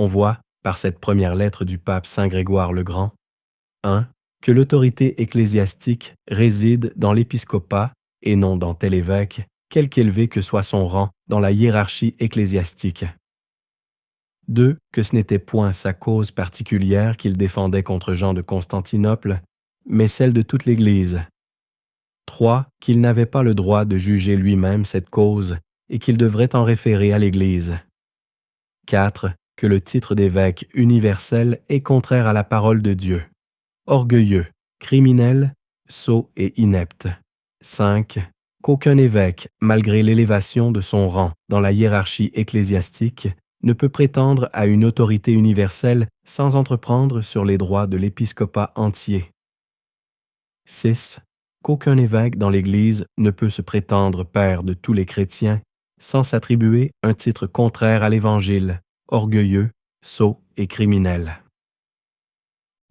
On voit, par cette première lettre du pape Saint Grégoire le Grand, 1. Que l'autorité ecclésiastique réside dans l'épiscopat et non dans tel évêque, quelque élevé que soit son rang dans la hiérarchie ecclésiastique. 2. Que ce n'était point sa cause particulière qu'il défendait contre Jean de Constantinople, mais celle de toute l'Église. 3. Qu'il n'avait pas le droit de juger lui-même cette cause et qu'il devrait en référer à l'Église. 4. Que le titre d'évêque universel est contraire à la parole de Dieu. Orgueilleux, criminel, sot et inepte. 5. Qu'aucun évêque, malgré l'élévation de son rang dans la hiérarchie ecclésiastique, ne peut prétendre à une autorité universelle sans entreprendre sur les droits de l'épiscopat entier. 6. Qu'aucun évêque dans l'Église ne peut se prétendre père de tous les chrétiens sans s'attribuer un titre contraire à l'Évangile, orgueilleux, sot et criminel.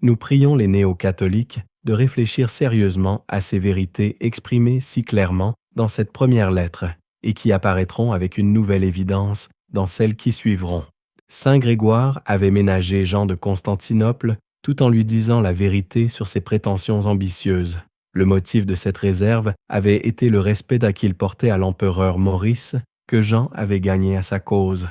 Nous prions les néo-catholiques de réfléchir sérieusement à ces vérités exprimées si clairement dans cette première lettre et qui apparaîtront avec une nouvelle évidence dans celles qui suivront. Saint Grégoire avait ménagé Jean de Constantinople tout en lui disant la vérité sur ses prétentions ambitieuses. Le motif de cette réserve avait été le respect qu'il portait à l'empereur Maurice que Jean avait gagné à sa cause.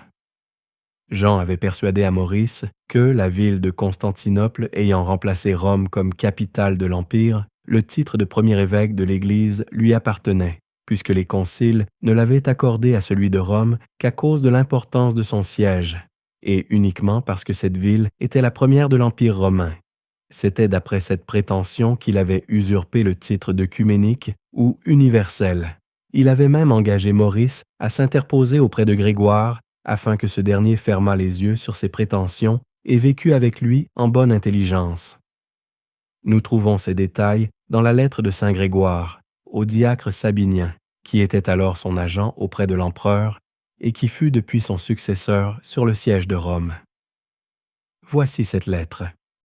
Jean avait persuadé à Maurice que, la ville de Constantinople ayant remplacé Rome comme capitale de l'Empire, le titre de premier évêque de l'Église lui appartenait, puisque les conciles ne l'avaient accordé à celui de Rome qu'à cause de l'importance de son siège, et uniquement parce que cette ville était la première de l'Empire romain. C'était d'après cette prétention qu'il avait usurpé le titre d'œcuménique ou universel. Il avait même engagé Maurice à s'interposer auprès de Grégoire afin que ce dernier fermât les yeux sur ses prétentions et vécût avec lui en bonne intelligence. Nous trouvons ces détails dans la lettre de Saint Grégoire au diacre Sabinien, qui était alors son agent auprès de l'empereur et qui fut depuis son successeur sur le siège de Rome. Voici cette lettre.